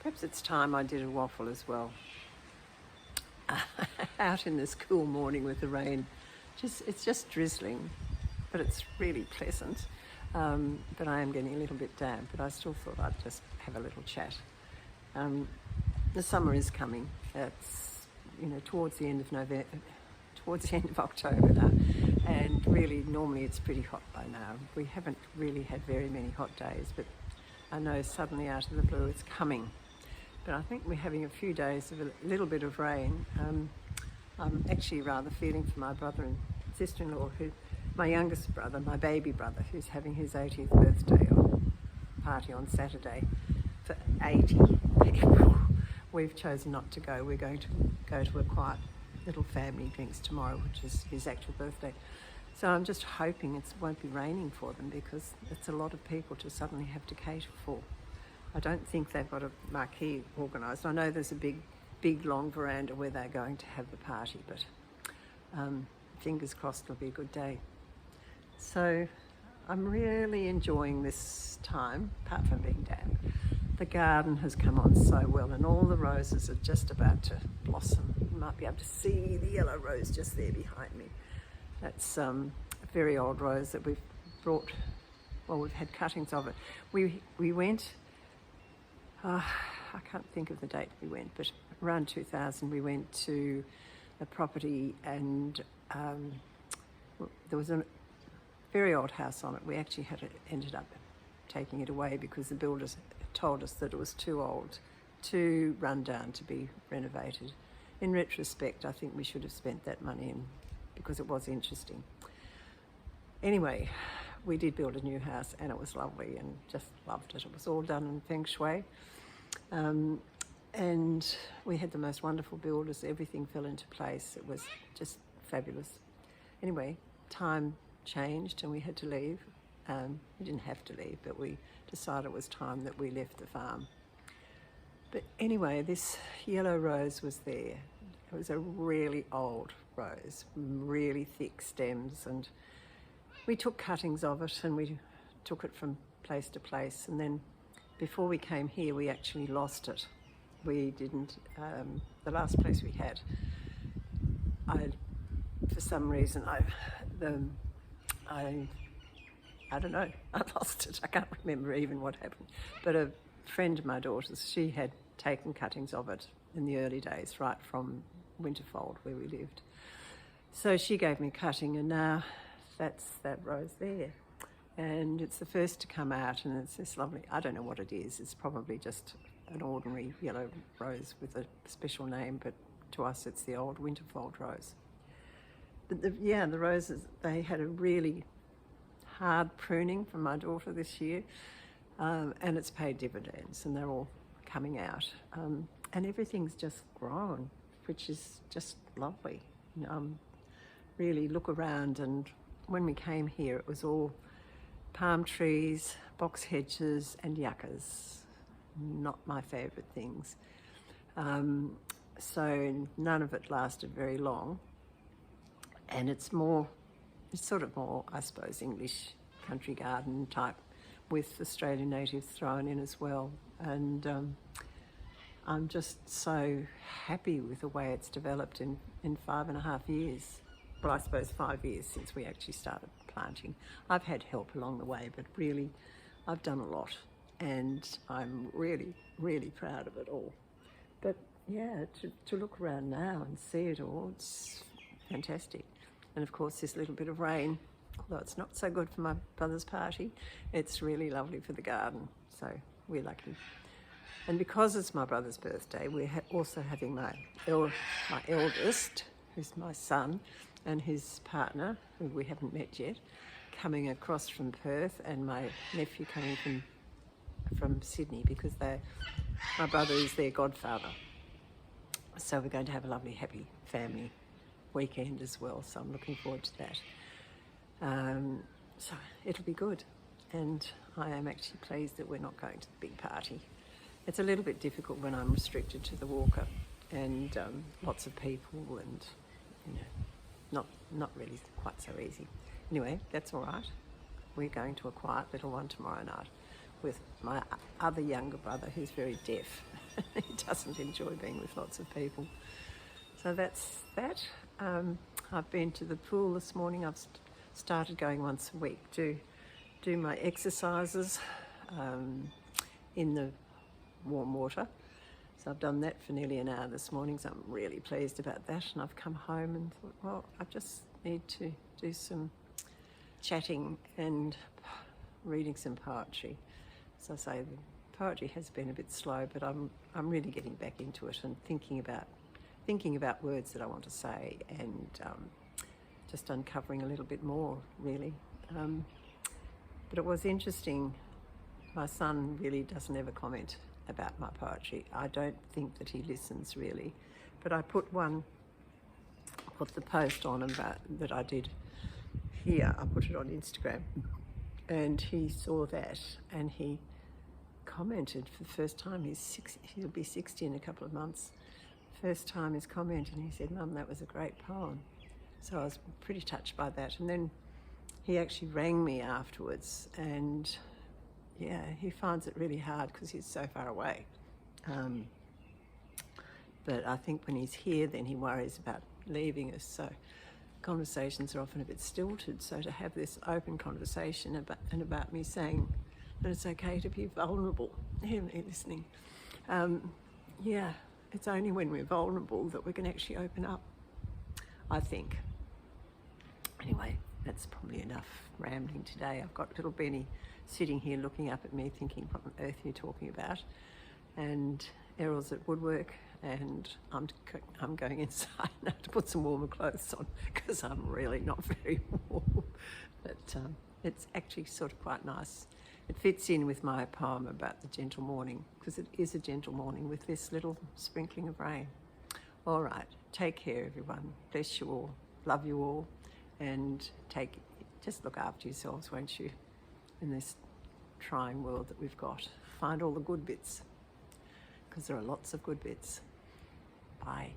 Perhaps it's time I did a waffle as well. Out in this cool morning with the rain. It's just drizzling, but it's really pleasant. But I am getting a little bit damp, but I still thought I'd just have a little chat. The summer is coming. It's, towards the end of November, towards the end of October now, and really normally it's pretty hot by now. We haven't really had very many hot days, but I know suddenly out of the blue it's coming. But I think we're having a few days of a little bit of rain. I'm actually rather feeling for my brother and sister-in-law, my youngest brother, my baby brother, who's having his 80th birthday party on Saturday for 80 people. We've chosen not to go. We're going to go to a quiet little family drinks tomorrow, which is his actual birthday. So I'm just hoping it won't be raining for them, because it's a lot of people to suddenly have to cater for. I don't think they've got a marquee organised. I know there's a big long veranda where they're going to have the party, but fingers crossed it'll be a good day. So I'm really enjoying this time, apart from being damp. The garden has come on so well, and all the roses are just about to blossom. You might be able to see the yellow rose just there behind me. That's a very old rose that we've brought, well, we've had cuttings of it. We went, I can't think of the date we went, but around 2000 we went to a property, and there was a very old house on it. We actually ended up taking it away because the builders told us that it was too old, too run down to be renovated. In retrospect, I think we should have spent that money because it was interesting. Anyway, we did build a new house, and it was lovely, and just loved it. It was all done in feng shui. And we had the most wonderful builders. Everything fell into place. It was just fabulous. Anyway, time changed and we had to leave. We didn't have to leave, but we decided it was time that we left the farm. But anyway, this yellow rose was there. It was a really old rose, really thick stems, and we took cuttings of it and we took it from place to place. And then before we came here, we actually lost it. We didn't, the last place we had, for some reason, I don't know, I lost it. I can't remember even what happened. But a friend of my daughter's, she had taken cuttings of it in the early days, right from Winterfold where we lived. So she gave me a cutting, and now that's that rose there. And it's the first to come out, and it's this lovely, I don't know what it is. It's probably just an ordinary yellow rose with a special name, but to us it's the old Winterfold rose. But the roses, they had a really hard pruning from my daughter this year, and it's paid dividends, and they're all coming out. And everything's just grown, which is just lovely. Really look around, and when we came here, it was all palm trees, box hedges, and yuccas. Not my favourite things. So none of it lasted very long. And it's sort of more, I suppose, English country garden type with Australian natives thrown in as well. And I'm just so happy with the way it's developed in 5.5 years. Well, I suppose 5 years since we actually started planting. I've had help along the way, but really I've done a lot, and I'm really, really proud of it all. But yeah, to look around now and see it all, it's fantastic. And of course this little bit of rain, although it's not so good for my brother's party, it's really lovely for the garden, so we're lucky. And because it's my brother's birthday, we're also having my eldest, who's my son, and his partner, who we haven't met yet, coming across from Perth, and my nephew coming from Sydney, because my brother is their godfather. So we're going to have a lovely, happy family weekend as well, so I'm looking forward to that. So it'll be good, and I am actually pleased that we're not going to the big party. It's a little bit difficult when I'm restricted to the walker and lots of people, and not really quite so easy. Anyway, that's all right. We're going to a quiet little one tomorrow night with my other younger brother, who's very deaf. He doesn't enjoy being with lots of people. So that's that. I've been to the pool this morning. I've started going once a week to do my exercises in the warm water. So I've done that for nearly an hour this morning, so I'm really pleased about that. And I've come home and thought, well, I just need to do some chatting and reading some poetry. As I say, the poetry has been a bit slow, but I'm really getting back into it and thinking about words that I want to say, and just uncovering a little bit more, really. But it was interesting. My son really doesn't ever comment about my poetry. I don't think that he listens really, but I put the post on about that I did here. I put it on Instagram, and he saw that and he commented for the first time. He'll be 60 in a couple of months. First time he's commented, and he said, "Mum, that was a great poem." So I was pretty touched by that. And then he actually rang me afterwards, and yeah, he finds it really hard because he's so far away. But I think when he's here, then he worries about leaving us. So conversations are often a bit stilted. So to have this open conversation about me saying that it's okay to be vulnerable, him listening, yeah, it's only when we're vulnerable that we can actually open up, I think. Anyway, that's probably enough rambling today. I've got little Benny sitting here looking up at me thinking, what on earth are you talking about? And Errol's at woodwork, and I'm going inside now to put some warmer clothes on because I'm really not very warm. But it's actually sort of quite nice. It fits in with my poem about the gentle morning, because it is a gentle morning with this little sprinkling of rain. All right, take care everyone. Bless you all, love you all, and just look after yourselves, won't you, in this trying world that we've got. Find all the good bits, because there are lots of good bits. Bye.